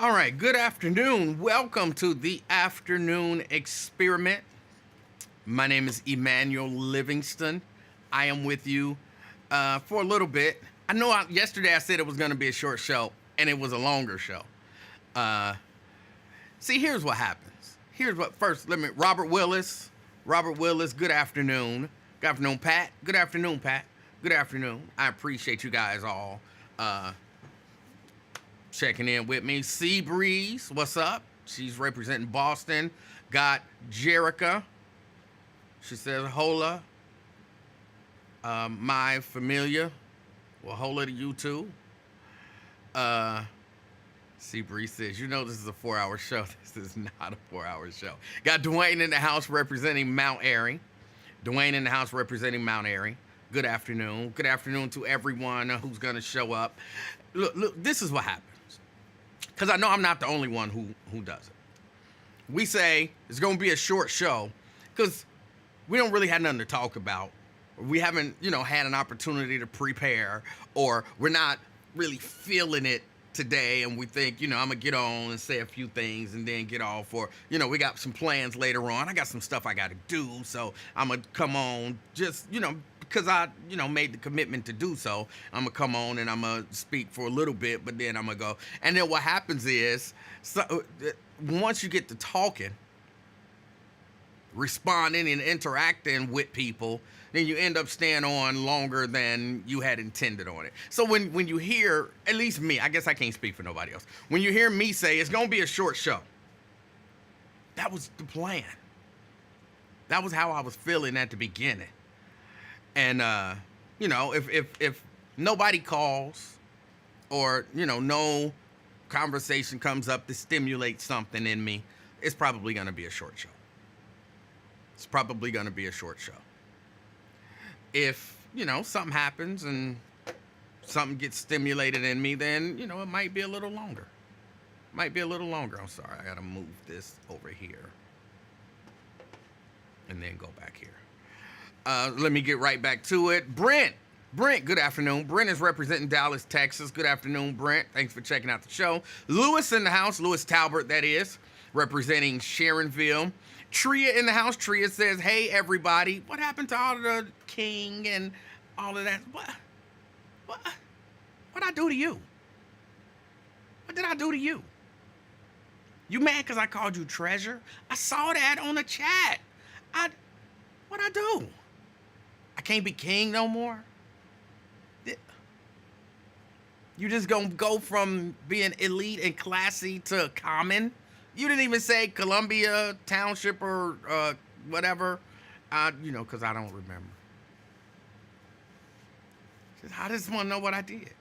All right, good afternoon. Welcome to the afternoon experiment. My name is Emanuel Livingston. I am with you for a little bit. Yesterday I said it was going to be a short show, and it was a longer show. See, here's what happens. Robert Willis. Robert Willis, good afternoon. Good afternoon, Pat. Good afternoon, Pat. Good afternoon. I appreciate you guys all checking in with me. Sea Breeze, what's up? She's representing Boston. Got Jerica. She says, hola. My familia. Well, hola to you too. Sea Breeze says, you know this is a 4-hour show. This is not a 4-hour show. Got Dwayne in the house representing Mount Airy. Dwayne in the house representing Mount Airy. Good afternoon. Good afternoon to everyone who's going to show up. Look, this is what happens. Because I know I'm not the only one who does it. We say it's going to be a short show because we don't really have nothing to talk about. We haven't, had an opportunity to prepare, or we're not really feeling it today, and we think, I'm going to get on and say a few things and then get off, or, we got some plans later on. I got some stuff I got to do, so I'm going to come on just, because I, made the commitment to do so. I'm going to come on and I'm going to speak for a little bit, but then I'm going to go. And then what happens is, once you get to talking, responding and interacting with people, then you end up staying on longer than you had intended on it. So when you hear, at least me, I guess I can't speak for nobody else. When you hear me say it's going to be a short show, that was the plan. That was how I was feeling at the beginning. And, if nobody calls or, no conversation comes up to stimulate something in me, it's probably going to be a short show. It's probably going to be a short show. If, something happens and something gets stimulated in me, then, it might be a little longer. Might be a little longer. I'm sorry. I got to move this over here and then go back here. Let me get right back to it. Brent, good afternoon. Brent is representing Dallas, Texas. Good afternoon, Brent. Thanks for checking out the show. Lewis in the house. Lewis Talbert, that is, representing Sharonville. Tria in the house. Tria says, hey, everybody. What happened to all of the king and all of that? What'd I do to you? What did I do to you? You mad because I called you treasure? I saw that on the chat. What'd I do? I can't be king no more? You just gonna go from being elite and classy to common? You didn't even say Columbia Township or whatever, because I don't remember. I just want to know what I did.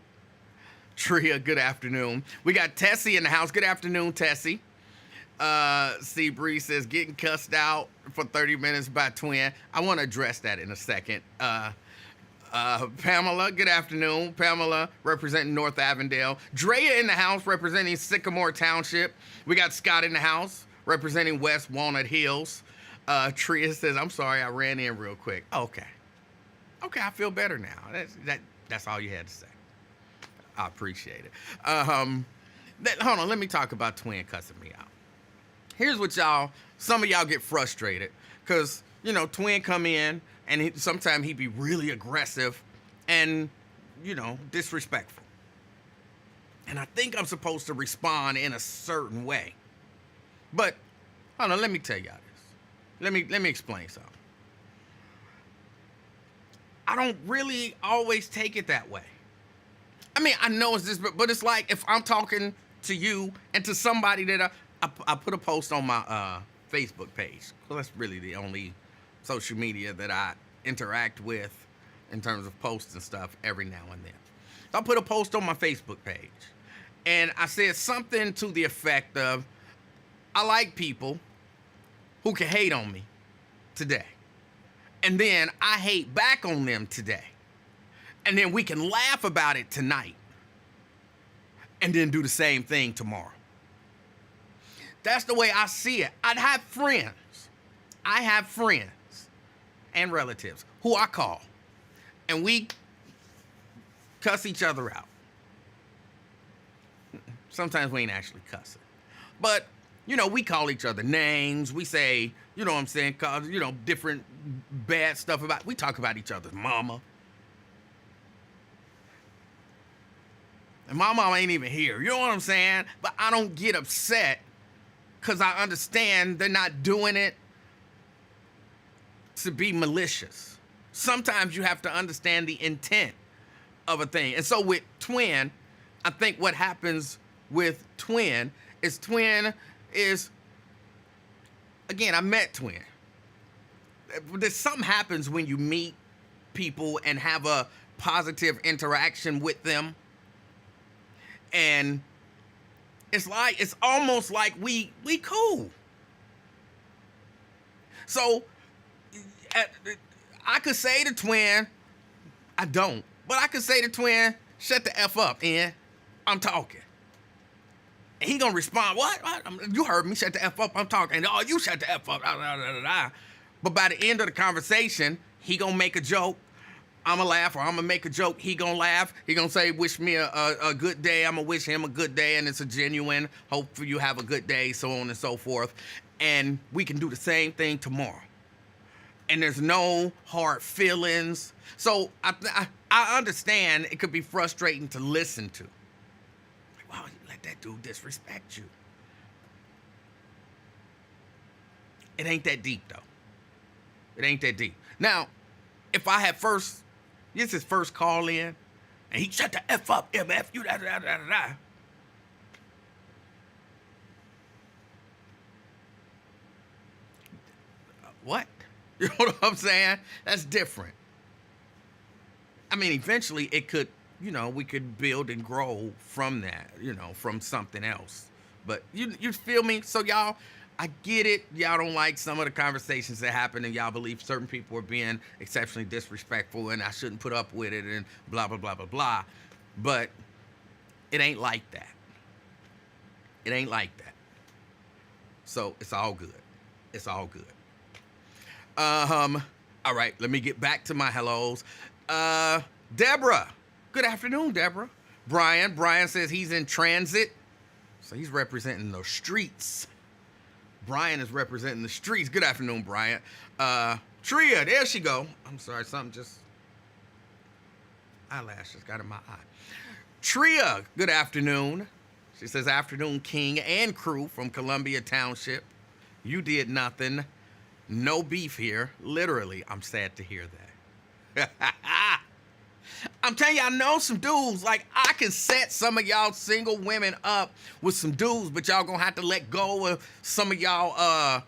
Tria, good afternoon. We got Tessie in the house. Good afternoon, Tessie. Sea Breeze says, getting cussed out for 30 minutes by Twin. I want to address that in a second. Pamela, good afternoon. Pamela, representing North Avondale. Drea in the house, representing Sycamore Township. We got Scott in the house, representing West Walnut Hills. Tria says, I'm sorry, I ran in real quick. Okay, I feel better now. That's all you had to say. I appreciate it. Hold on, let me talk about Twin cussing me out. Here's what some of y'all get frustrated, because, Twin come in, and sometimes he be really aggressive and, disrespectful. And I think I'm supposed to respond in a certain way. But, hold on, let me tell y'all this. Let me explain something. I don't really always take it that way. I mean, I know it's this, but it's like if I'm talking to you and to somebody that I put a post on my Facebook page. Well, that's really the only social media that I interact with in terms of posts and stuff every now and then. So I put a post on my Facebook page, and I said something to the effect of, I like people who can hate on me today, and then I hate back on them today, and then we can laugh about it tonight, and then do the same thing tomorrow. That's the way I see it. I have friends and relatives who I call, and we cuss each other out. Sometimes we ain't actually cussing. But, we call each other names. We say, you know what I'm saying, cause, different bad stuff about, we talk about each other's mama. And my mama ain't even here. You know what I'm saying? But I don't get upset because I understand they're not doing it to be malicious. Sometimes you have to understand the intent of a thing. And so with Twin, I think what happens with Twin is, again, I met Twin. There's something happens when you meet people and have a positive interaction with them. And it's almost like we cool. So I could say to Twin, I don't, but I could say to Twin, shut the F up, Ian. I'm talking. And he gonna respond, what? You heard me, shut the F up, I'm talking. And, oh, you shut the F up. But by the end of the conversation, he gonna make a joke. I'm gonna laugh, or I'm gonna make a joke. He gonna laugh. He gonna say, wish me a good day. I'm gonna wish him a good day, and it's a genuine, hopefully you have a good day, so on and so forth. And we can do the same thing tomorrow. And there's no hard feelings. So I understand it could be frustrating to listen to. Like, wow, you let that dude disrespect you. It ain't that deep, though. It ain't that deep. Now, if I had this is first call in, and he shut the F up, MF, you da. What? You know what I'm saying? That's different. I mean, eventually it could, we could build and grow from that, from something else. But you feel me? So y'all, I get it. Y'all don't like some of the conversations that happen, and y'all believe certain people are being exceptionally disrespectful, and I shouldn't put up with it, and blah, blah, blah, blah, blah. But it ain't like that. It ain't like that. So it's all good. It's all good. All right, let me get back to my hellos. Deborah. Good afternoon, Deborah. Brian says he's in transit. So he's representing the streets. Brian is representing the streets. Good afternoon, Brian. Tria, there she go. I'm sorry, eyelashes got in my eye. Tria, good afternoon. She says, afternoon, King and crew from Columbia Township. You did nothing. No beef here. Literally, I'm sad to hear that. I'm telling you, I know some dudes, like, I can set some of y'all single women up with some dudes, but y'all gonna have to let go of some of y'all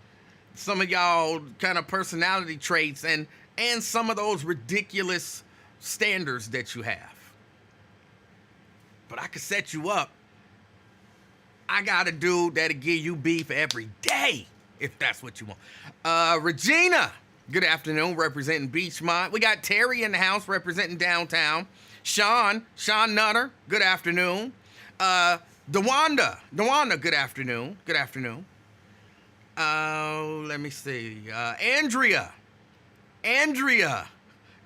kind of personality traits and some of those ridiculous standards that you have. But I can set you up. I got a dude that'll give you beef every day, if that's what you want. Regina, good afternoon, representing Beachmont. We got Terry in the house representing downtown. Sean Nutter, good afternoon. DeWanda, good afternoon. Good afternoon. Let me see. Andrea,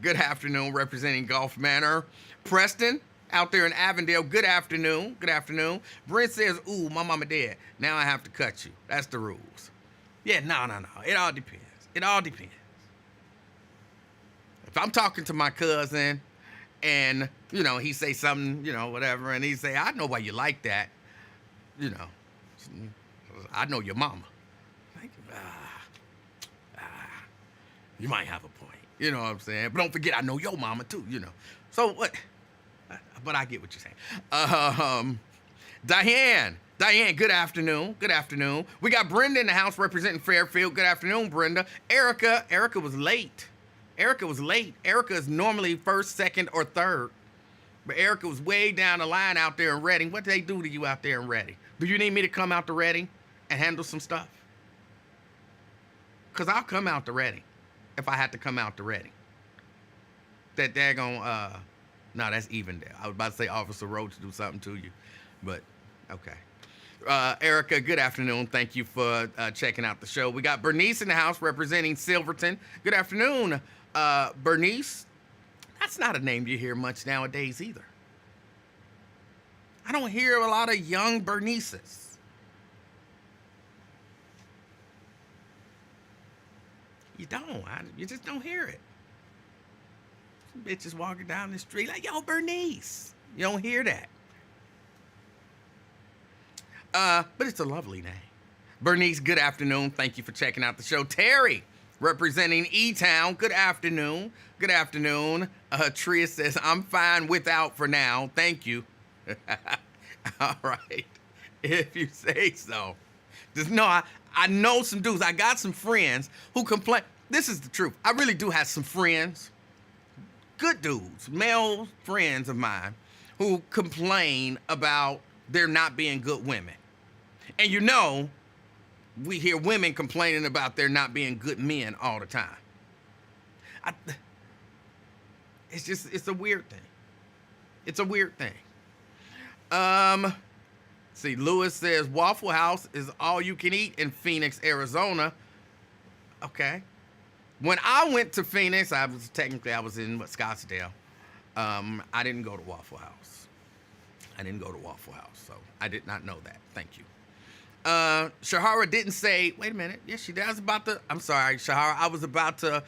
good afternoon, representing Gulf Manor. Preston, out there in Avondale, good afternoon. Good afternoon. Brent says, ooh, my mama dead. Now I have to cut you. That's the rules. Yeah, no. It all depends. If I'm talking to my cousin and, he say something, whatever, and he say, I know why you like that, I know your mama. Like, you might have a point. You know what I'm saying? But don't forget, I know your mama too, So what? But I get what you're saying. Diane, good afternoon. Good afternoon. We got Brenda in the house representing Fairfield. Good afternoon, Brenda. Erica was late. Erica is normally first, second, or third. But Erica was way down the line out there in Reading. What do they do to you out there in Reading? Do you need me to come out to Reading and handle some stuff? Because I'll come out to Reading if I had to come out to Reading. That daggone, no, that's Evendale. I was about to say Officer Roach do something to you, but okay. Erica, good afternoon. Thank you for checking out the show. We got Bernice in the house representing Silverton. Good afternoon, Bernice. That's not a name you hear much nowadays either. I don't hear a lot of young Bernices. You don't. You just don't hear it. Some bitches walking down the street like, yo, Bernice. You don't hear that. But it's a lovely name. Bernice, good afternoon. Thank you for checking out the show. Terry, representing E-Town, good afternoon. Good afternoon. Tria says, I'm fine without for now. Thank you. All right. If you say so. Just know I know some dudes. I got some friends who complain. This is the truth. I really do have some friends, good dudes, male friends of mine, who complain about there not being good women. And you know, we hear women complaining about there not being good men all the time. It's a weird thing. It's a weird thing. See, Lewis says Waffle House is all you can eat in Phoenix, Arizona. Okay. When I went to Phoenix, I was in Scottsdale. I didn't go to Waffle House. So I did not know that. Thank you. Shahara didn't say, wait a minute. Yes, she did. I'm sorry, Shahara. I was about to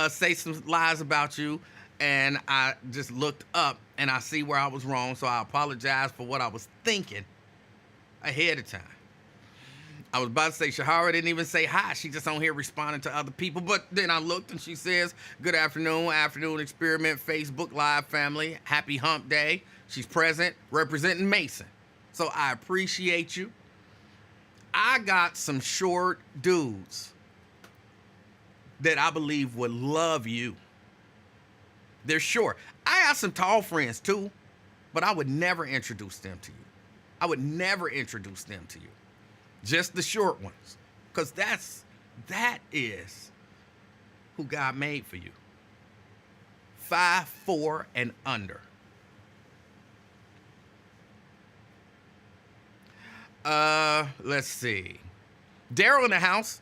say some lies about you, and I just looked up, and I see where I was wrong, so I apologize for what I was thinking ahead of time. I was about to say, Shahara didn't even say hi. She just on here responding to other people. But then I looked and she says, good afternoon experiment, Facebook Live family. Happy hump day. She's present, representing Mason. So I appreciate you. I got some short dudes that I believe would love you. They're short. I got some tall friends too, but I would never introduce them to you. Just the short ones. Because that is who God made for you. 5'4" and under. Let's see. Daryl in the house.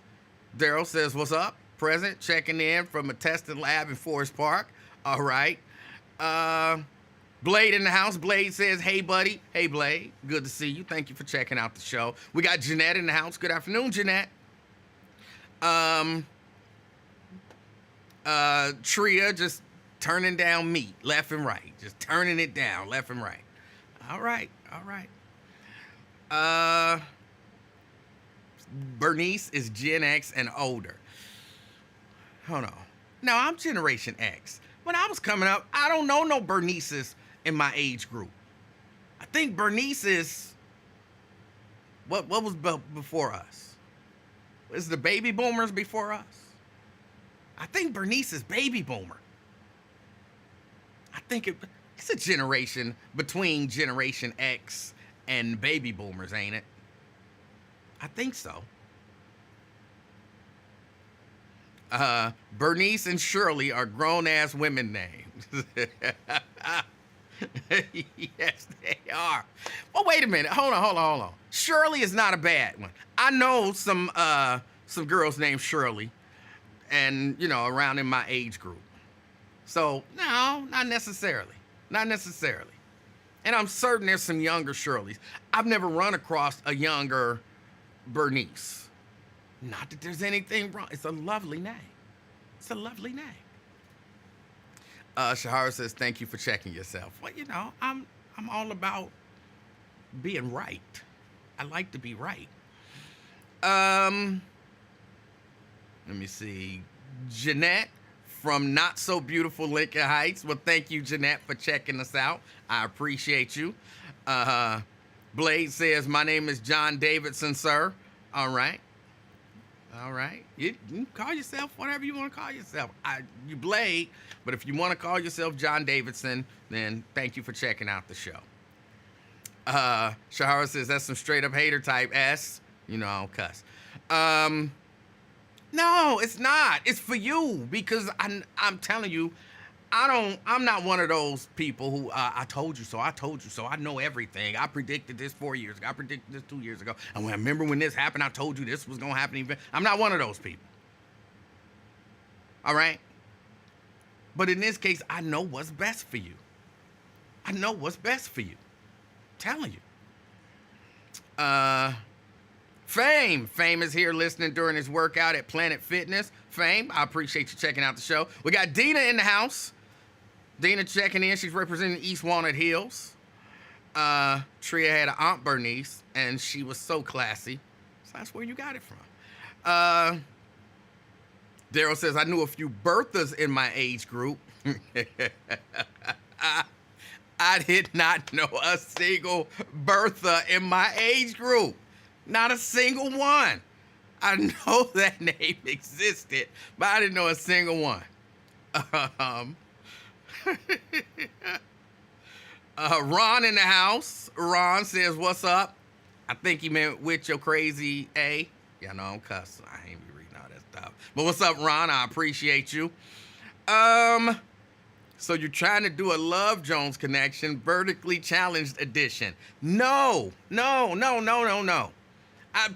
Daryl says, what's up? Present, checking in from a testing lab in Forest Park. All right. Blade in the house. Blade says, hey, buddy. Hey, Blade. Good to see you. Thank you for checking out the show. We got Jeanette in the house. Good afternoon, Jeanette. Tria just turning down meat left and right. Just turning it down left and right. All right. Bernice is Gen X and older. Hold on. No, I'm Generation X. When I was coming up, I don't know no Bernices in my age group. I think Bernice is what was before us? Was the baby boomers before us? I think Bernice is baby boomer. I think it's a generation between Generation X and baby boomers, ain't it? I think so. Bernice and Shirley are grown-ass women names. Yes, they are. Well, wait a minute. Hold on. Shirley is not a bad one. I know some girls named Shirley, and around in my age group. So no, not necessarily. And I'm certain there's some younger Shirleys. I've never run across a younger Bernice. Not that there's anything wrong. It's a lovely name. Shahara says, thank you for checking yourself. Well, I'm all about being right. I like to be right. Let me see. Jeanette from Not So Beautiful Lincoln Heights. Well, thank you, Jeanette, for checking us out. I appreciate you. Blade says, my name is John Davidson, sir. All right. You can call yourself whatever you want to call yourself. You Blade, but if you want to call yourself John Davidson, then thank you for checking out the show. Shahara says, that's some straight up hater type S. I don't cuss. No, it's not. It's for you because I'm telling you, I'm not one of those people who I told you so. I know everything. I predicted this 4 years ago. I predicted this 2 years ago. And when I remember when this happened, I told you this was going to happen. Even I'm not one of those people. All right? But in this case, I know what's best for you. Telling you. Uh, Fame is here listening during his workout at Planet Fitness. Fame, I appreciate you checking out the show. We got Dina in the house. Dina checking in. She's representing East Walnut Hills. Tria had an Aunt Bernice, and she was so classy. So that's where you got it from. Daryl says, I knew a few Berthas in my age group. I did not know a single Bertha in my age group. Not a single one. I know that name existed, but I didn't know a single one. Ron in the house. Ron says, what's up? I think he meant with your crazy A. Yeah, no, I'm cussing. I ain't be reading all that stuff. But what's up, Ron? I appreciate you. So you're trying to do a Love Jones connection, vertically challenged edition. No.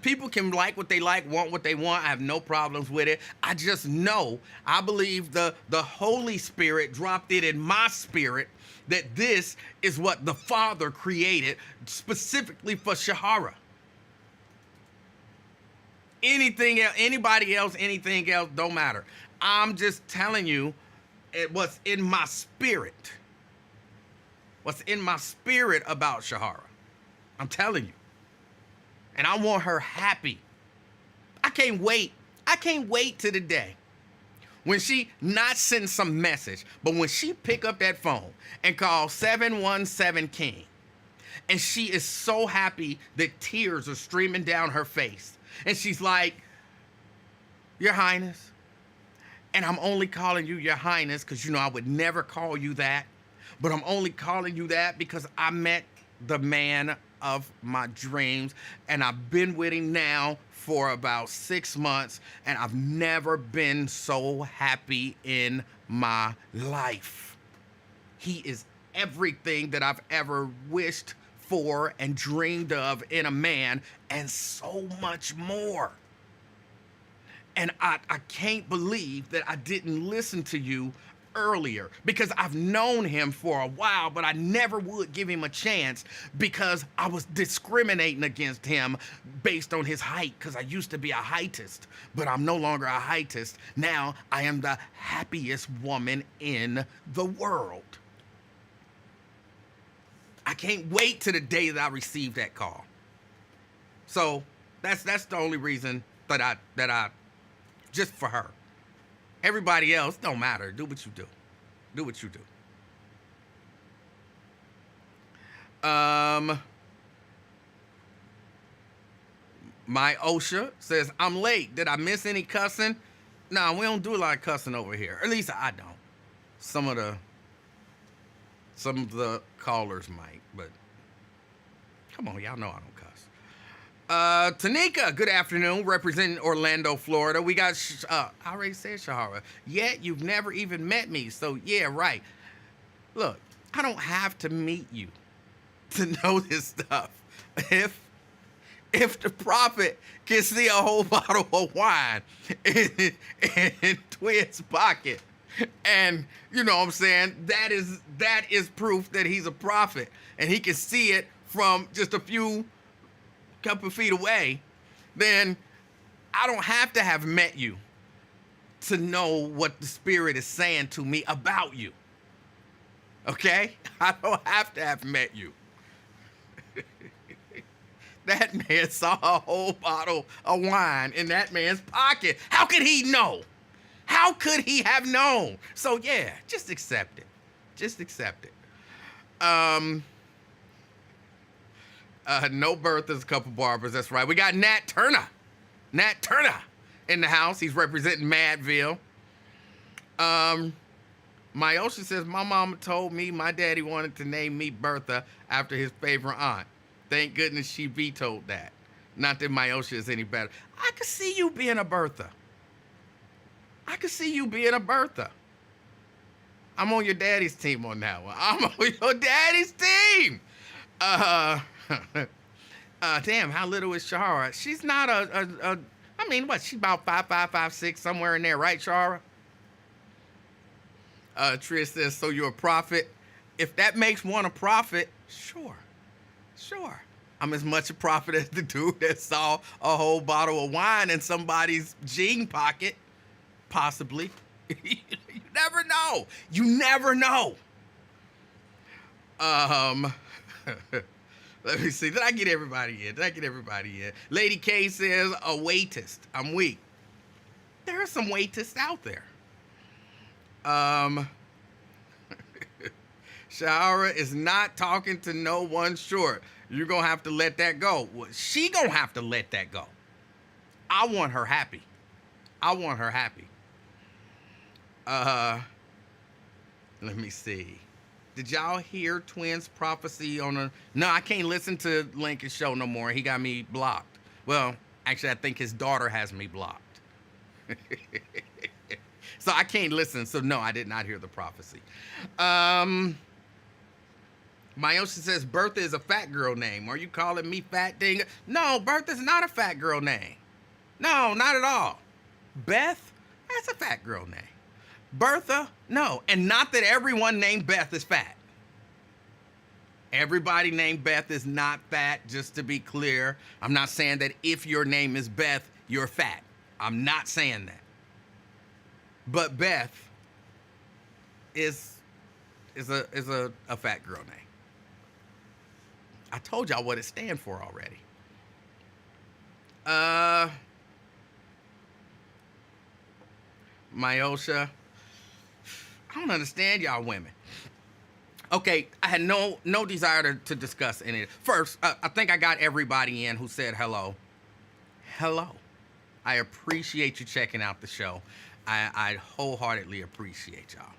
People can like what they like, want what they want. I have no problems with it. I just know, I believe the Holy Spirit dropped it in my spirit that this is what the Father created specifically for Shahara. Anything else, anybody else, anything else, don't matter. I'm just telling you what's in my spirit. What's in my spirit about Shahara. I'm telling you. And I want her happy. I can't wait. I can't wait to the day when she not send some message, but when she pick up that phone and call 717 King, and she is so happy that tears are streaming down her face. And she's like, Your Highness, and I'm only calling you Your Highness because, you know, I would never call you that, but I'm only calling you that because I met the man of my dreams, and I've been with him now for about 6 months, and I've never been so happy in my life. He is everything that I've ever wished for and dreamed of in a man, and so much more. And I can't believe that I didn't listen to you earlier, because I've known him for a while, but I never would give him a chance because I was discriminating against him based on his height, because I used to be a heightist, but I'm no longer a heightist. Now I am the happiest woman in the world. I can't wait to the day that I receive that call. So that's the only reason that I just for her. Everybody else, don't matter. Do what you do. Do what you do. My OSHA says, I'm late. Did I miss any cussing? No, we don't do a lot of cussing over here. At least I don't. Some of the callers might, but come on, y'all know I don't cuss. Tanika, good afternoon, representing Orlando, Florida. We got, I already said Shahara. Yet you've never even met me, so yeah, right. Look, I don't have to meet you to know this stuff. If the prophet can see a whole bottle of wine in Twit's pocket, and you know what I'm saying, that is proof that he's a prophet, and he can see it from just a couple feet away, then I don't have to have met you to know what the Spirit is saying to me about you. Okay? I don't have to have met you. That man saw a whole bottle of wine in that man's pocket. How could he know? How could he have known? So yeah, just accept it. Just accept it. No Berthas, a couple barbers. That's right. We got Nat Turner. Nat Turner in the house. He's representing Madville. Myosha says, my mama told me my daddy wanted to name me Bertha after his favorite aunt. Thank goodness she vetoed that. Not that Myosha is any better. I could see you being a Bertha. I could see you being a Bertha. I'm on your daddy's team on that one. I'm on your daddy's team. Damn, how little is Shahara? She's not I mean, what? She's about 5'5", 5'6", somewhere in there, right, Shahara? Trish says, so you're a prophet? If that makes one a prophet, sure. I'm as much a prophet as the dude that saw a whole bottle of wine in somebody's jean pocket, possibly. You never know. You never know. Let me see. Did I get everybody in? Lady K says, a waitist. I'm weak. There are some waitists out there. Shara is not talking to no one short. You're going to have to let that go. Well, she going to have to let that go. I want her happy. Let me see. Did y'all hear Twins' prophecy on a... No, I can't listen to Lincoln's show no more. He got me blocked. Well, actually, I think his daughter has me blocked. So I can't listen. So no, I did not hear the prophecy. Myosha says, Bertha is a fat girl name. Are you calling me fat ding? No, Bertha's not a fat girl name. No, not at all. Beth, that's a fat girl name. Bertha, no. And not that everyone named Beth is fat. Everybody named Beth is not fat, just to be clear. I'm not saying that if your name is Beth, you're fat. I'm not saying that. But Beth is a fat girl name. I told y'all what it stands for already. Myosha, I don't understand y'all women. Okay, I had no desire to discuss any. First, I think I got everybody in who said hello. Hello. I appreciate you checking out the show. I wholeheartedly appreciate y'all.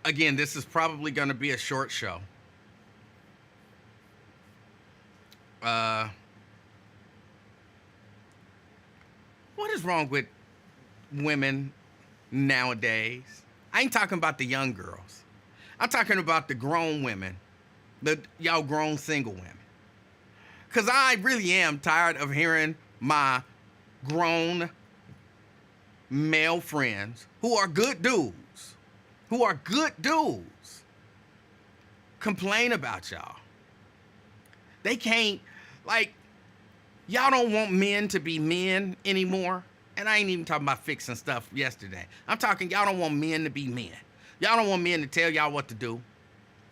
Again, this is probably going to be a short show. What is wrong with women nowadays? I ain't talking about the young girls. I'm talking about the grown women, y'all grown single women. Because I really am tired of hearing my grown male friends who are good dudes, complain about y'all. They can't, y'all don't want men to be men anymore. And I ain't even talking about fixing stuff yesterday. I'm talking y'all don't want men to be men. Y'all don't want men to tell y'all what to do.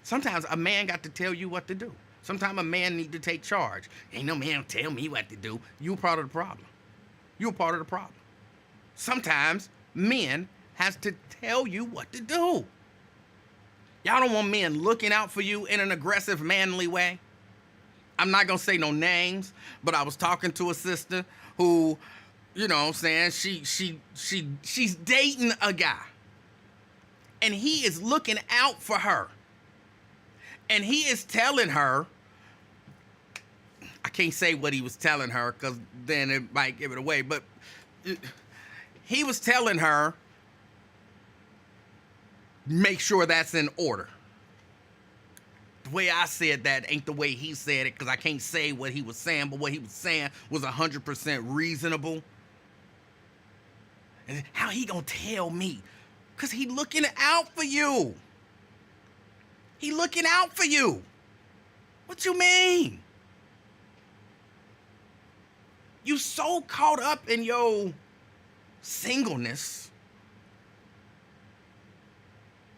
Sometimes a man got to tell you what to do. Sometimes a man need to take charge. Ain't no man tell me what to do. You part of the problem. You're part of the problem. Sometimes men has to tell you what to do. Y'all don't want men looking out for you in an aggressive, manly way. I'm not going to say no names, but I was talking to a sister who, you know what I'm saying, she's dating a guy. And he is looking out for her. And he is telling her, I can't say what he was telling her because then it might give it away, but he was telling her, make sure that's in order. The way I said that ain't the way he said it because I can't say what he was saying, but what he was saying was 100% reasonable. And how he gonna tell me? Because he looking out for you. He looking out for you. What you mean? You so caught up in your singleness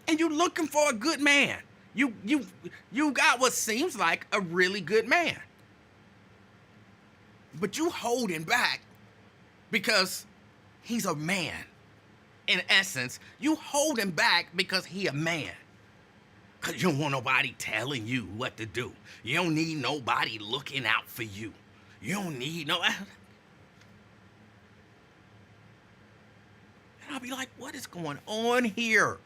and you looking for a good man. You got what seems like a really good man. But you holding back because he's a man. In essence, you holding back because he a man. Because you don't want nobody telling you what to do. You don't need nobody looking out for you. You don't need no... And I'll be like, what is going on here?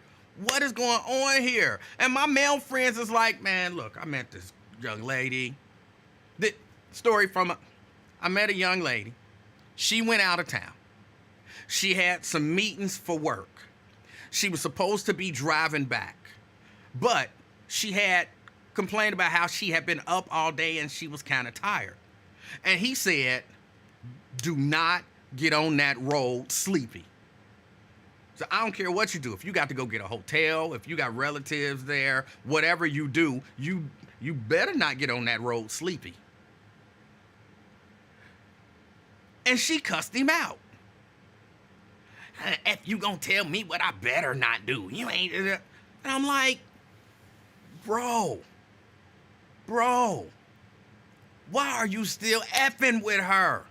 What is going on here? And my male friends is like, man, look, I met this young lady. The story from... I met a young lady. She went out of town. She had some meetings for work. She was supposed to be driving back. But she had complained about how she had been up all day and she was kind of tired. And he said, do not get on that road sleepy. So I don't care what you do. If you got to go get a hotel, if you got relatives there, whatever you do, you better not get on that road sleepy. And she cussed him out. If you gonna tell me what I better not do, you ain't. And I'm like, bro, why are you still effing with her?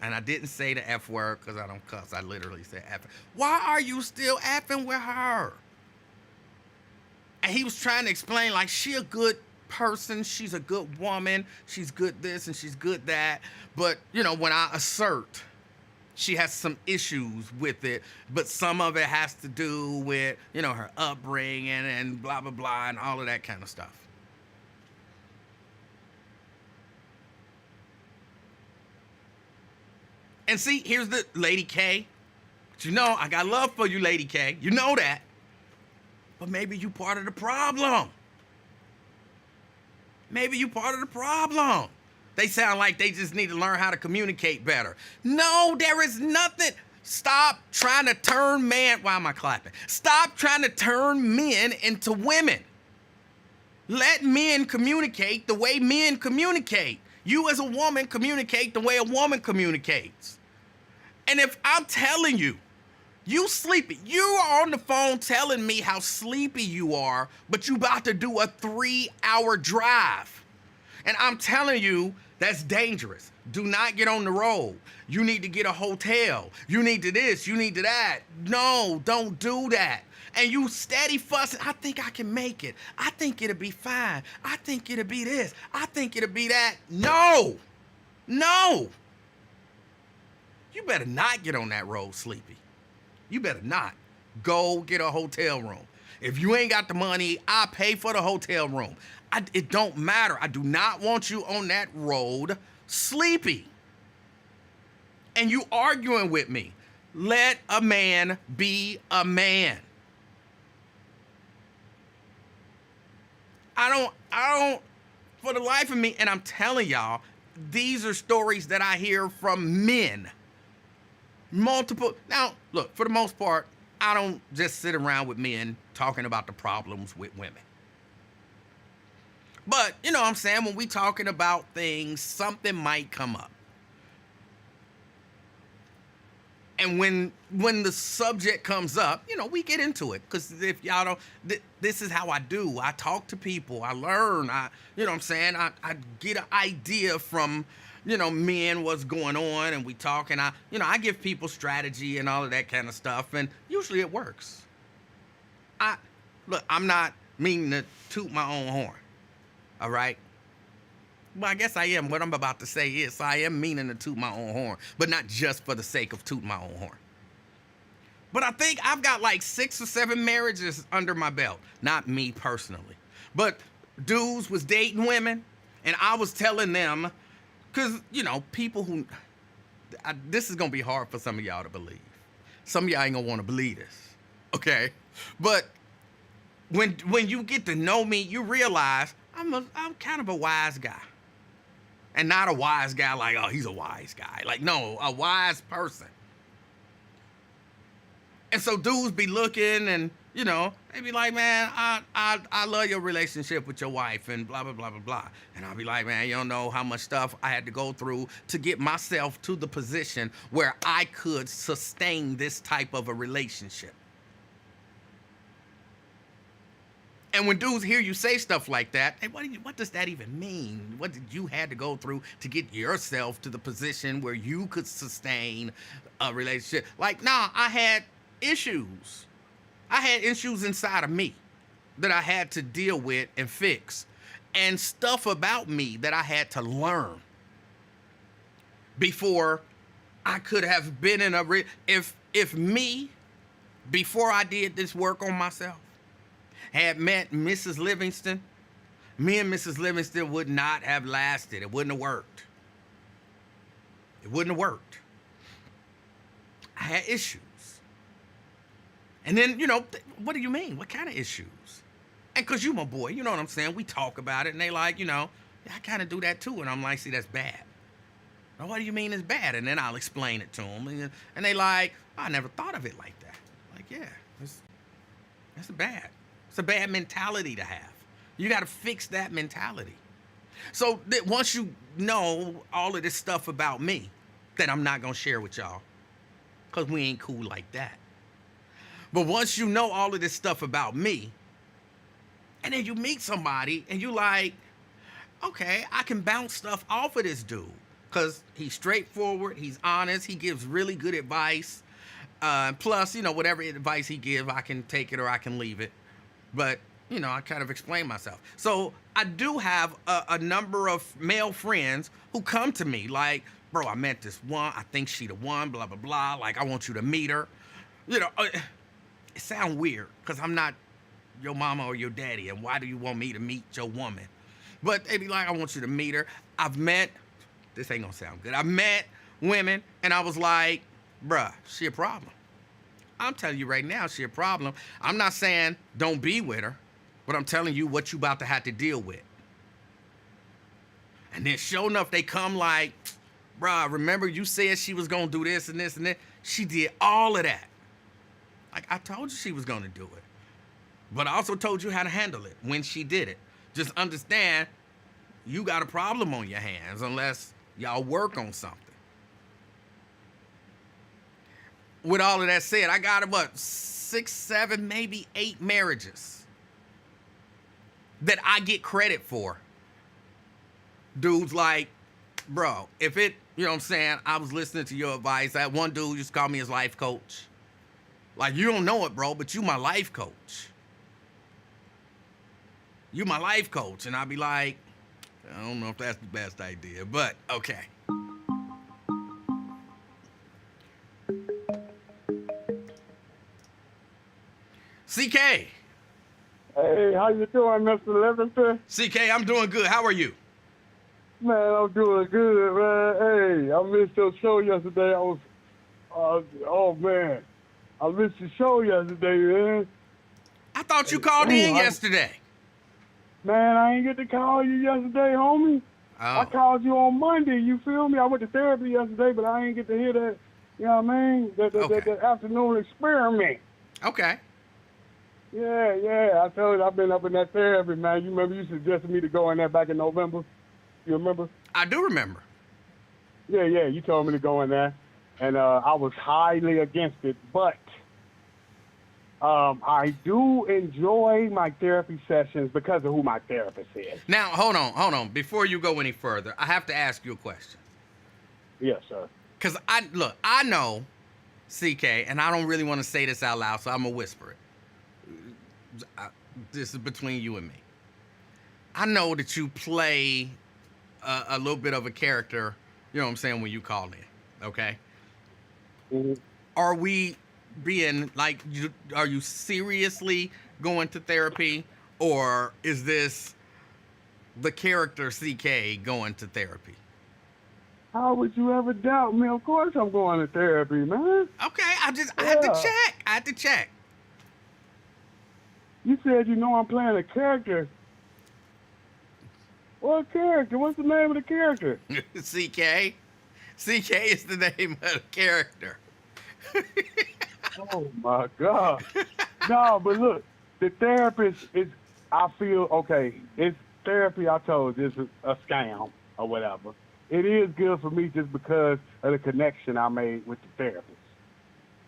And I didn't say the F word because I don't cuss. I literally said F. Why are you still effing with her? And he was trying to explain, like, she a good person. She's a good woman. She's good this and she's good that. But, you know, when I assert, she has some issues with it. But some of it has to do with, you know, her upbringing and blah, blah, blah, and all of that kind of stuff. And see, here's the Lady K. But you know, I got love for you, Lady K. You know that. But maybe you part of the problem. Maybe you part of the problem. They sound like they just need to learn how to communicate better. No, there is nothing. Stop trying to turn man. Why am I clapping? Stop trying to turn men into women. Let men communicate the way men communicate. You as a woman communicate the way a woman communicates. And if I'm telling you, you sleepy, you are on the phone telling me how sleepy you are, but you about to do a 3-hour drive. And I'm telling you, that's dangerous. Do not get on the road. You need to get a hotel. You need to this, you need to that. No, don't do that. And you steady fussing. I think I can make it. I think it'll be fine. I think it'll be this. I think it'll be that. No. You better not get on that road sleepy. You better not. Go get a hotel room. If you ain't got the money, I'll pay for the hotel room. It don't matter. I do not want you on that road sleepy. And you arguing with me. Let a man be a man. I don't, for the life of me, and I'm telling y'all, these are stories that I hear from men. Multiple. Now, look, for the most part, I don't just sit around with men talking about the problems with women. But, you know what I'm saying, when we talking about things, something might come up. And when the subject comes up, you know, we get into it. Because if y'all don't, this is how I do. I talk to people. I learn. You know what I'm saying? I get an idea from, you know, men, what's going on. And we talk. And I give people strategy and all of that kind of stuff. And usually it works. Look, I'm not meaning to toot my own horn. All right? Well, I guess I am. What I'm about to say is I am meaning to toot my own horn, but not just for the sake of tooting my own horn. But I think I've got like 6 or 7 marriages under my belt. Not me personally. But dudes was dating women, and I was telling them, because, you know, people who... this is going to be hard for some of y'all to believe. Some of y'all ain't going to want to believe this. Okay? But when you get to know me, you realize I'm kind of a wise guy. And not a wise guy like, oh, he's a wise guy. Like, no, a wise person. And so dudes be looking and, you know, they be like, man, I love your relationship with your wife and blah, blah, blah, blah, blah. And I'll be like, man, you don't know how much stuff I had to go through to get myself to the position where I could sustain this type of a relationship. And when dudes hear you say stuff like that, hey, what does that even mean? What did you had to go through to get yourself to the position where you could sustain a relationship? Like, nah, I had issues. I had issues inside of me that I had to deal with and fix. And stuff about me that I had to learn before I could have been in if me, before I did this work on myself, had met Mrs. Livingston, me and Mrs. Livingston would not have lasted. It wouldn't have worked. It wouldn't have worked. I had issues. And then, you know, what do you mean? What kind of issues? And because you my boy, you know what I'm saying? We talk about it, and they like, you know, I kind of do that too. And I'm like, see, that's bad. Well, what do you mean it's bad? And then I'll explain it to them. And they like, I never thought of it like that. Like, yeah, that's bad. It's a bad mentality to have. You got to fix that mentality. So that once you know all of this stuff about me, that I'm not going to share with y'all, because we ain't cool like that. But once you know all of this stuff about me, and then you meet somebody and you like, okay, I can bounce stuff off of this dude, because he's straightforward, he's honest, he gives really good advice. Plus, whatever advice he gives, I can take it or I can leave it. But, I kind of explain myself. So I do have a number of male friends who come to me like, bro, I met this one. I think she the one, blah, blah, blah. Like, I want you to meet her. It sounds weird because I'm not your mama or your daddy. And why do you want me to meet your woman? But they be like, I want you to meet her. This ain't gonna sound good. I've met women and I was like, bruh, she a problem. I'm telling you right now, she a problem. I'm not saying don't be with her, but I'm telling you what you about to have to deal with. And then sure enough, they come like, bruh, remember you said she was gonna do this and this and that? She did all of that. Like, I told you she was gonna do it. But I also told you how to handle it when she did it. Just understand, you got a problem on your hands unless y'all work on something. With all of that said, I got about 6, 7, maybe 8 marriages that I get credit for. Dudes like, bro, if it, you know what I'm saying, I was listening to your advice. That one dude just called me his life coach. Like, you don't know it, bro, but you my life coach. You my life coach. And I'd be like, I don't know if that's the best idea, but okay. CK. Hey, how you doing, Mr. Livingston? CK, I'm doing good. How are you? Man, I'm doing good, man. Hey, I missed your show yesterday. Oh, man. I missed your show yesterday, man. I thought you called in yesterday. Man, I ain't get to call you yesterday, homie. Oh. I called you on Monday, you feel me? I went to therapy yesterday, but I ain't get to hear that, you know what I mean? That afternoon experiment. Okay. Yeah. I told you I've been up in that therapy, man. You remember you suggested me to go in there back in November? You remember? I do remember. Yeah, you told me to go in there. And I was highly against it, but I do enjoy my therapy sessions because of who my therapist is. Now, hold on. Before you go any further, I have to ask you a question. Yes, sir. Because I know, CK, and I don't really want to say this out loud, so I'm going to whisper it. This is between you and me. I know that you play a little bit of a character, you know what I'm saying, when you call in, okay? Mm-hmm. Are we being, like, are you seriously going to therapy, or is this the character CK going to therapy? How would you ever doubt me? Of course I'm going to therapy, man. Okay, I had to check. You said I'm playing a character. What character? What's the name of the character? CK. CK is the name of the character. Oh, my God. No, but look, the therapist is, I feel, okay, it's therapy, I told you, is a scam or whatever. It is good for me just because of the connection I made with the therapist.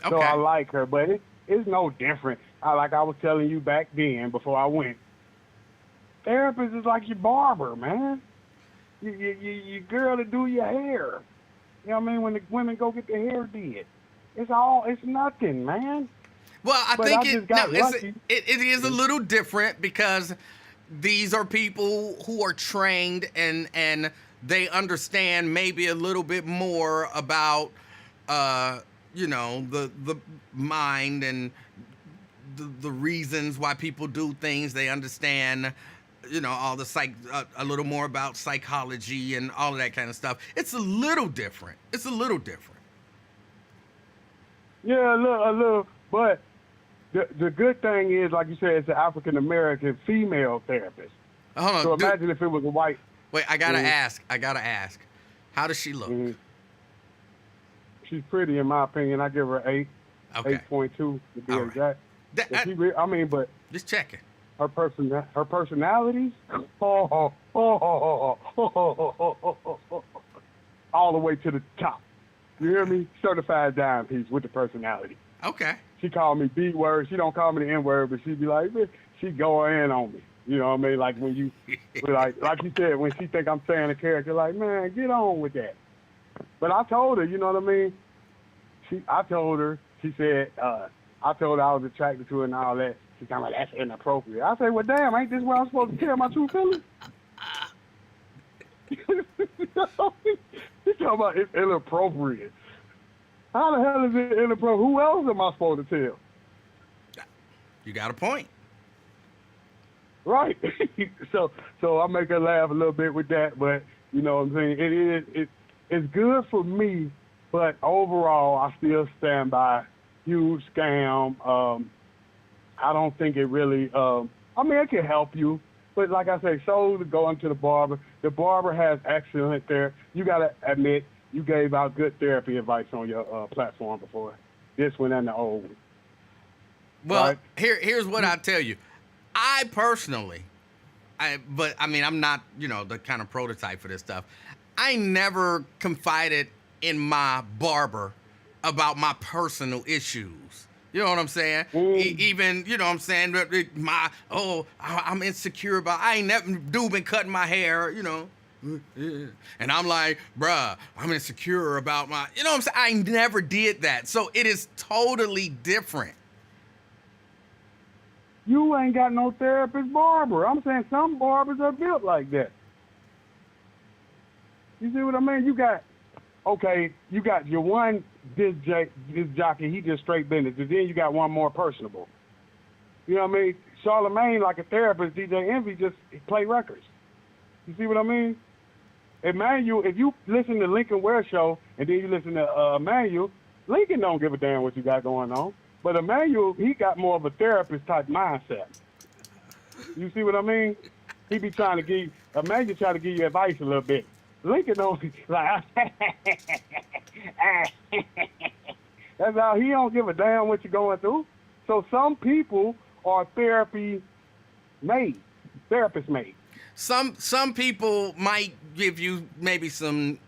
Okay. So I like her, but it's no different. Like I was telling you back then before I went, therapist is like your barber, man. Your girl to do your hair. You know what I mean? When the women go get their hair did. It's nothing, man. Well, I but think it is a Mm-hmm. little different because these are people who are trained and they understand maybe a little bit more about the mind and the reasons why people do things. They understand all the a little more about psychology and all of that kind of stuff. It's a little different. Yeah, a little. But the good thing is, like you said, it's an African American female therapist. Hold on. So imagine if it was a white. Wait, I gotta ask. How does she look? Mm-hmm. She's pretty, in my opinion. I give her 8. Okay. 8.2 to be All right. exact. That, But I mean, but just checking. her personalities, all the way to the top. You hear me? Certified dime piece with the personality. Okay. She called me B word. She don't call me the N word, but she be like, she go in on me. You know what I mean? Like when you, like you said, when she think I'm saying a character, like, man, get on with that. But I told her, you know what I mean? I told her, she said, I told her I was attracted to her and all that. She kind of like, that's inappropriate. I said, well, damn, ain't this where I'm supposed to tell my true feelings? She talking about it's inappropriate. How the hell is it inappropriate? Who else am I supposed to tell? You got a point. Right. so I make her laugh a little bit with that, but you know what I'm saying? It's good for me, but overall I still stand by huge scam. I don't think it really I mean it can help you, but like I say, so to going to the barber. The barber has excellent therapy. You gotta admit you gave out good therapy advice on your platform before. This one and the old one. Well, right? here's what I tell you. I personally, but I mean, I'm not, the kind of prototype for this stuff. I never confided in my barber about my personal issues. You know what I'm saying? Even, you know what I'm saying? I'm insecure about, I ain't never, dude been cutting my hair, and I'm like, bruh, I'm insecure about my, you know what I'm saying? I never did that. So it is totally different. You ain't got no therapist barber. I'm saying some barbers are built like that. You see what I mean? You got your one disc jockey, he just straight business, and then you got one more personable. You know what I mean? Charlemagne, like a therapist, DJ Envy just play records. You see what I mean? Emanuel, if you listen to Lincoln Ware show and then you listen to Emanuel, Lincoln don't give a damn what you got going on. But Emanuel, he got more of a therapist type mindset. You see what I mean? He be trying to give Emanuel try to give you advice a little bit. Lincoln don't like that's how he don't give a damn what you're going through. So some people are therapist made. Some people might give you maybe some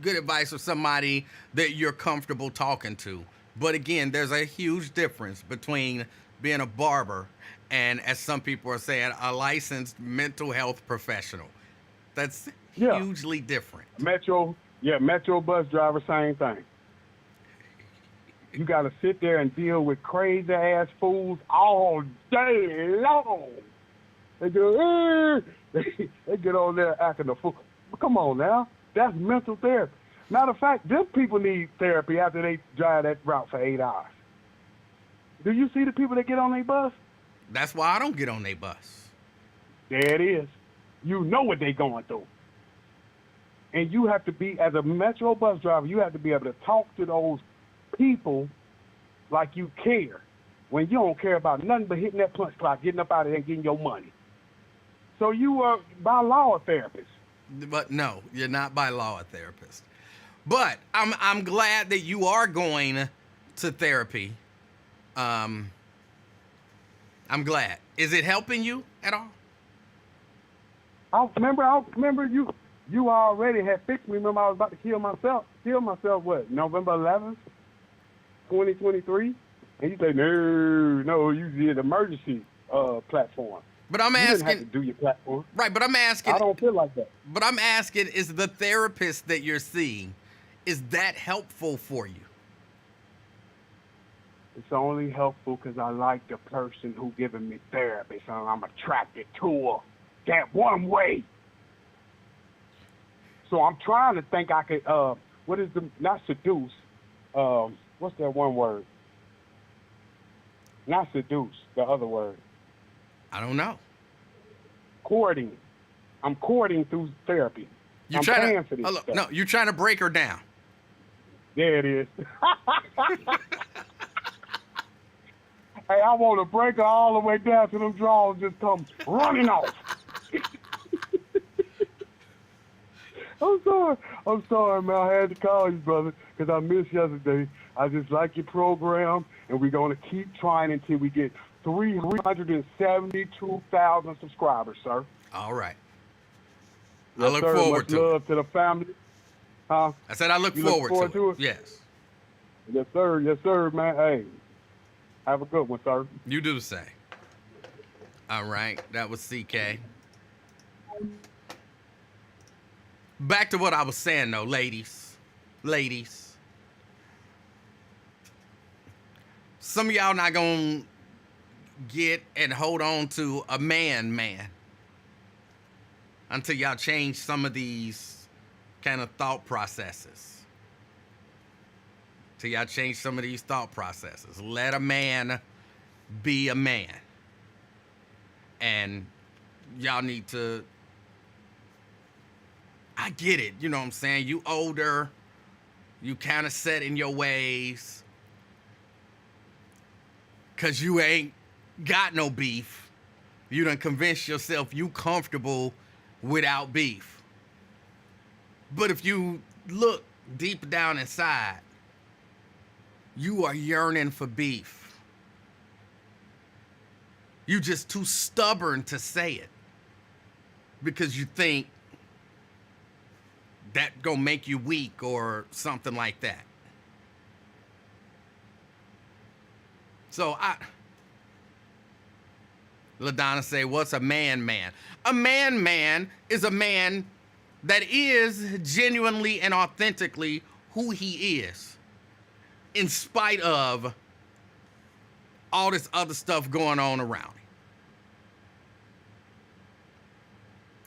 good advice or somebody that you're comfortable talking to. But again, there's a huge difference between being a barber and, as some people are saying, a licensed mental health professional. That's hugely different. Metro bus driver, same thing. You got to sit there and deal with crazy ass fools all day long. They go, they get on there acting a fool. Come on now, that's mental therapy. Matter of fact, them people need therapy after they drive that route for 8 hours. Do you see the people that get on their bus? That's why I don't get on their bus. There it is. You know what they going through. And you have to be, as a Metro bus driver, you have to be able to talk to those people like you care. When you don't care about nothing but hitting that punch clock, getting up out of there and getting your money. So you are, by law, a therapist. But no, you're not by law a therapist. But I'm glad that you are going to therapy. I'm glad. Is it helping you at all? I remember you already had fixed me. Remember I was about to kill myself. What? November 11th, 2023. And you say no, you did emergency platform. But I'm asking. You didn't have to do your platform. Right, but I'm asking. I don't feel like that. But I'm asking: is the therapist that you're seeing, is that helpful for you? It's only helpful because I like the person who giving me therapy, so I'm attracted to her that one way. So I'm trying to think I could, not seduce, what's that one word? Not seduce, the other word. I don't know. Courting. I'm courting through therapy. You're trying to, you're trying to break her down. There it is. Hey, I want to break her all the way down to them drawers just come running off. I'm sorry. I'm sorry, man. I had to call you, brother, because I missed yesterday. I just like your program, and we're going to keep trying until we get 372,000 subscribers, sir. All right. I Yes, look sir. forward Much to it. love to the family. Huh? I said I look You look forward forward to it. to it? Yes. Yes, sir. Yes, sir, man. Hey, have a good one, sir. You do the same. All right. That was CK. Back to what I was saying, though, ladies. Ladies. Some of y'all not going to get and hold on to a man until y'all change some of these kind of thought processes. Till y'all change some of these thought processes. Let a man be a man. And y'all need to, I get it, you know what I'm saying? You older, you kind of set in your ways, because you ain't got no beef. You done convinced yourself you comfortable without beef. But if you look deep down inside, you are yearning for beef. You just too stubborn to say it because you think that gonna make you weak or something like that. So LaDonna say, what's a man? A man is a man that is genuinely and authentically who he is, in spite of all this other stuff going on around him.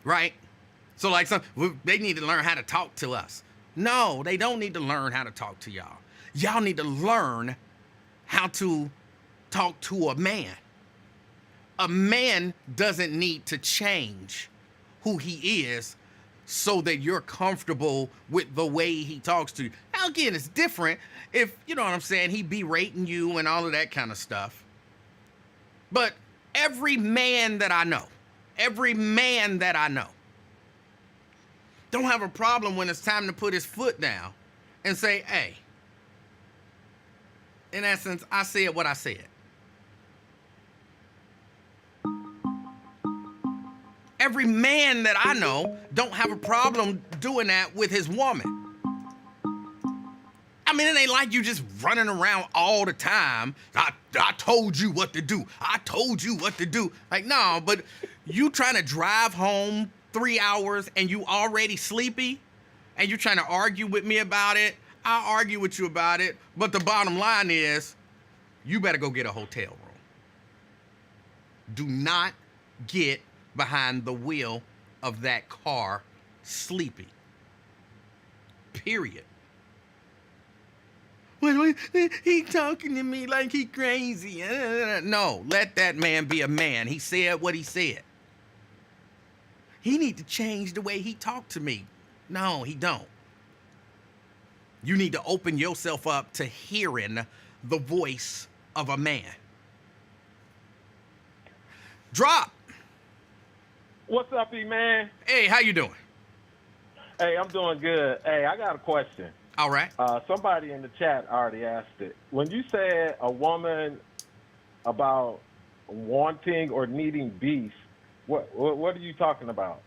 Right? So like they need to learn how to talk to us. No, they don't need to learn how to talk to y'all. Y'all need to learn how to talk to a man. A man doesn't need to change who he is so that you're comfortable with the way he talks to you. Now, again, it's different if, you know what I'm saying, he berating you and all of that kind of stuff. But every man that I know don't have a problem when it's time to put his foot down and say, hey, in essence, I said what I said. Every man that I know don't have a problem doing that with his woman. I mean, it ain't like you just running around all the time. I told you what to do. I told you what to do. Like, no, but you trying to drive home 3 hours and you already sleepy and you trying to argue with me about it. I'll argue with you about it. But the bottom line is, you better go get a hotel room. Do not get behind the wheel of that car sleepy. Period. Well, he talking to me like he crazy. No, let that man be a man. He said what he said. He need to change the way he talked to me. No, he don't. You need to open yourself up to hearing the voice of a man. Drop. What's up, E-Man? Hey, how you doing? Hey, I'm doing good. Hey, I got a question. All right. Somebody in the chat already asked it. When you said a woman about wanting or needing beef, what are you talking about?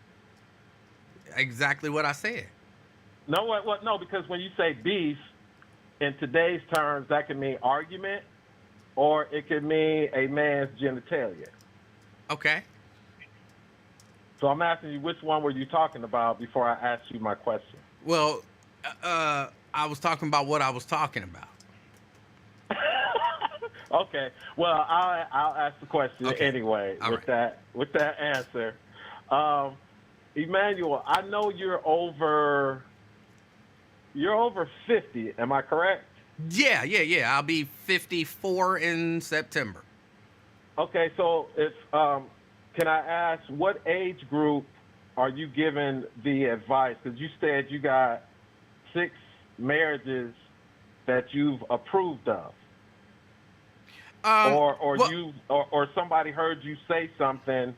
Exactly what I said. No, what? No, because when you say beef, in today's terms, that can mean argument, or it could mean a man's genitalia. Okay. So I'm asking you, which one were you talking about before I asked you my question? Well, I was talking about what I was talking about. Okay. Well, I'll ask the question anyway. All with right. that answer, Emanuel, I know you're over 50. Am I correct? Yeah. I'll be 54 in September. Okay. So can I ask, what age group are you giving the advice? Because you said you got 6 marriages that you've approved of. Or somebody heard you say something,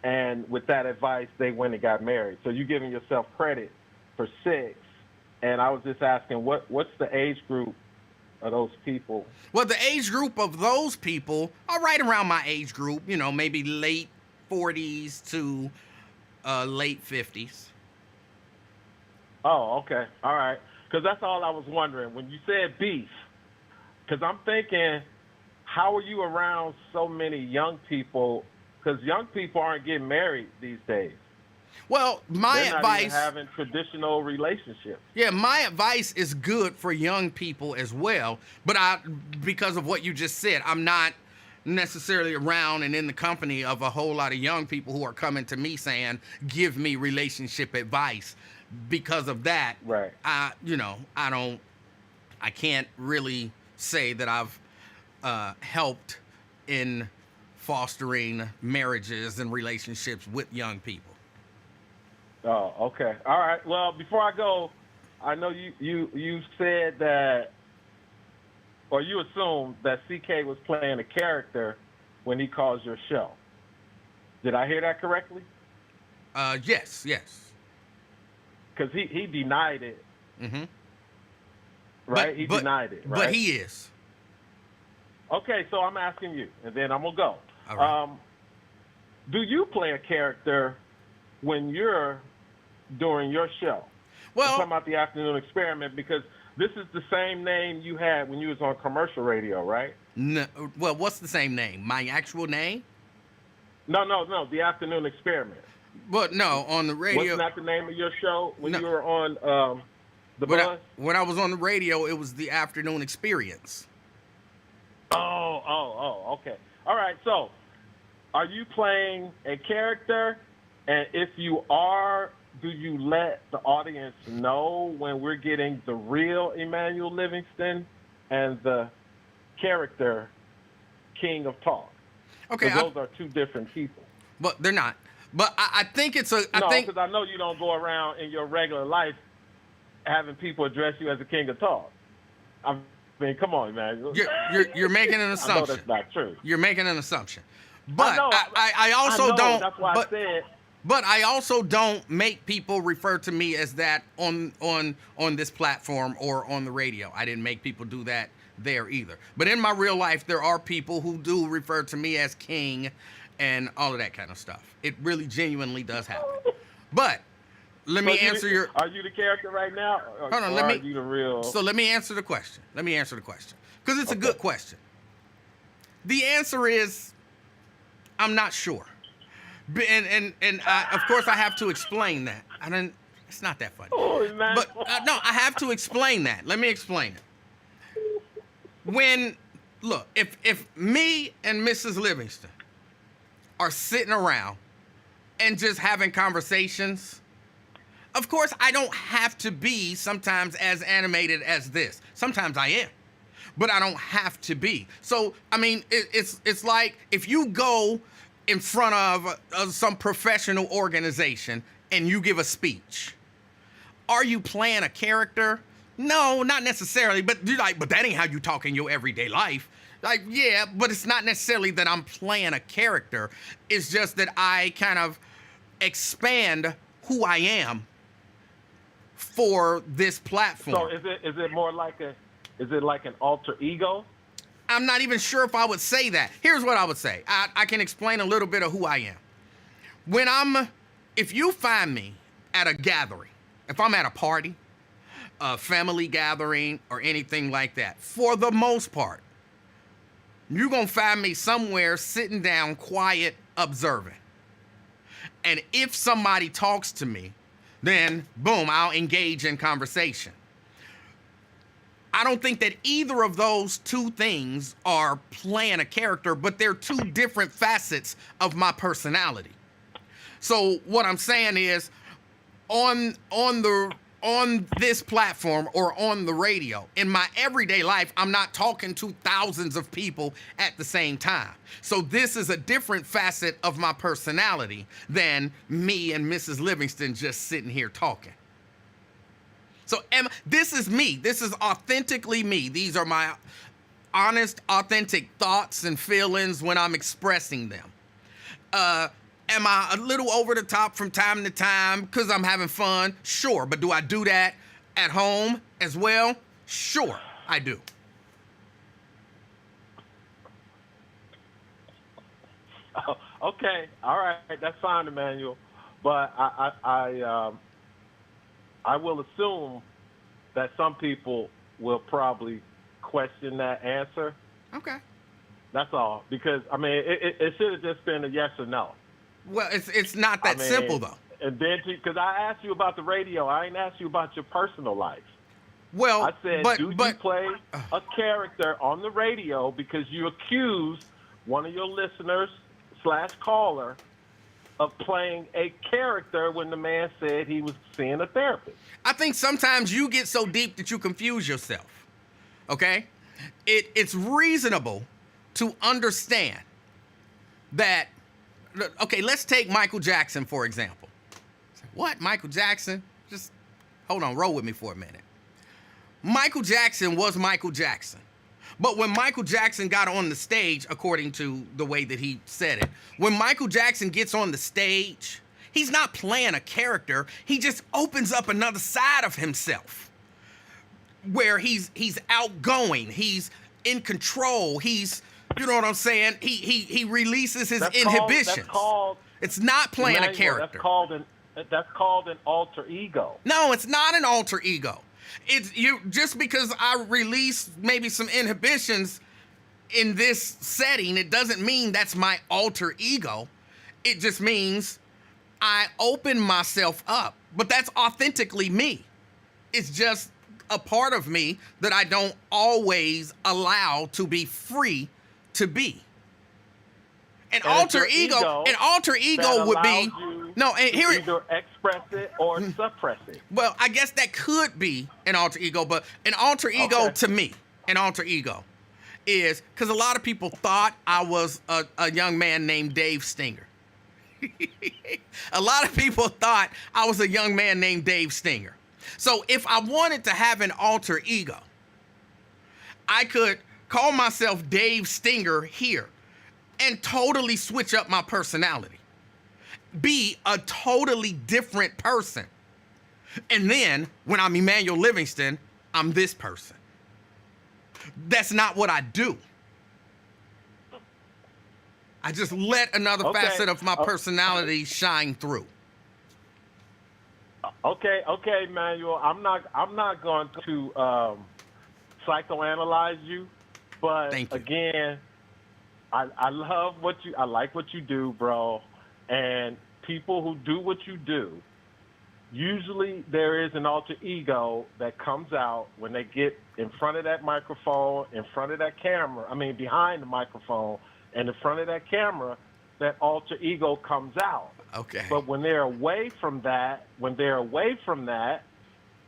and with that advice, they went and got married. So you're giving yourself credit for 6, and I was just asking what's the age group of those people? Well, the age group of those people are right around my age group, maybe late 40s to late 50s. Oh, okay. All right. Because that's all I was wondering. When you said beef, because I'm thinking, how are you around so many young people? Because young people aren't getting married these days. Well, my They're not advice, even having traditional relationships. yeah, my advice is good for young people as well. But because of what you just said, I'm not necessarily around and in the company of a whole lot of young people who are coming to me saying, give me relationship advice. Because of that, Right. I can't really say that I've helped in fostering marriages and relationships with young people. Oh, okay. All right. Well, before I go, I know you said that, or you assumed that CK was playing a character when he calls your show. Did I hear that correctly? Yes. Because he denied it. Mm-hmm. Right? He denied it, right? But he is. Okay, so I'm asking you, and then I'm going to go. All right. Do you play a character when you're doing your show? Well, I'm talking about the Afternoon Experiment, because this is the same name you had when you was on commercial radio, right? no, well, what's the same name? My actual name? No, the Afternoon Experiment. But no, on the radio. Wasn't that the name of your show when No. you were on the Buzz? When I was on the radio, it was the Afternoon Experience. Oh, okay. All right, so are you playing a character? And if you are, do you let the audience know when we're getting the real Emanuel Livingston and the character King of Talk? Okay. Those are two different people. But they're not. But I think it's a. No, I think because I know you don't go around in your regular life having people address you as the King of Talk. I mean, come on, man. you're making an I know assumption. that's not true. You're making an assumption. But know, I also I know, don't. That's why but, I said. But I also don't make people refer to me as that on this platform or on the radio. I didn't make people do that there either. But in my real life, there are people who do refer to me as King and all of that kind of stuff. It really genuinely does happen. But let me answer your. Are you the character right now? Or, Hold on, or are you the real? So let me answer the question. Because it's a good question. The answer is, I'm not sure. And of course I have to explain that. It's not that funny. Oh, man. But no, I have to explain that. Let me explain it. If me and Mrs. Livingston are sitting around and just having conversations, of course I don't have to be sometimes as animated as this. Sometimes I am, but I don't have to be. So, I mean, it's like if you go in front of some professional organization and you give a speech, are you playing a character? No, not necessarily, but you're like, but that ain't how you talk in your everyday life. Like, yeah, but it's not necessarily that I'm playing a character. It's just that I kind of expand who I am for this platform. So is it more like an alter ego? I'm not even sure if I would say that. Here's what I would say. I can explain a little bit of who I am. If you find me at a gathering, if I'm at a party, a family gathering, or anything like that, for the most part, you're going to find me somewhere sitting down, quiet, observing. And if somebody talks to me, then boom, I'll engage in conversation. I don't think that either of those two things are playing a character, but they're two different facets of my personality. So what I'm saying is, on this platform or on the radio, in my everyday life, I'm not talking to thousands of people at the same time. So this is a different facet of my personality than me and Mrs. Livingston just sitting here talking. So this is me. This is authentically me. These are my honest, authentic thoughts and feelings when I'm expressing them. Am I a little over the top from time to time because I'm having fun? Sure. But do I do that at home as well? Sure, I do. Okay, all right, that's fine, Emmanuel. But I will assume that some people will probably question that answer. Okay. That's all. Because I mean, it should have just been a yes or no. Well, it's not that simple though. And then, because I asked you about the radio, I ain't asked you about your personal life. Well, I said, do you play a character on the radio because you accused one of your listeners / caller of playing a character when the man said he was seeing a therapist? I think sometimes you get so deep that you confuse yourself. Okay? It's reasonable to understand that. Okay, let's take Michael Jackson, for example. What? Michael Jackson? Just hold on, roll with me for a minute. Michael Jackson was Michael Jackson. But when Michael Jackson got on the stage, according to the way that he said it, when Michael Jackson gets on the stage, he's not playing a character. He just opens up another side of himself where he's outgoing. He's in control. He's, you know what I'm saying? He releases his inhibitions. It's not playing a character. That's called an alter ego. No, it's not an alter ego. It's you just because I release maybe some inhibitions in this setting, it doesn't mean that's my alter ego. It just means I open myself up. But that's authentically me. It's just a part of me that I don't always allow to be free to be. An alter ego would be no. And here, either express it or suppress it. Well, I guess that could be an alter ego, but an alter ego to me, an alter ego, is because a lot of people thought I was a young man named Dave Stinger. A lot of people thought I was a young man named Dave Stinger. So if I wanted to have an alter ego, I could call myself Dave Stinger here and totally switch up my personality. Be a totally different person. And then when I'm Emanuel Livingston, I'm this person. That's not what I do. I just let another facet of my personality shine through. Okay, Emmanuel. I'm not going to psychoanalyze you, but again, I love I like what you do, bro. And people who do what you do, usually there is an alter ego that comes out when they get in front of that microphone, in front of that camera. I mean, behind the microphone and in front of that camera, that alter ego comes out. Okay. But when they're away from that,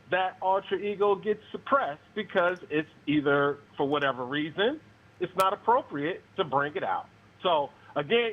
that alter ego gets suppressed because it's either, for whatever reason, it's not appropriate to bring it out. So, again,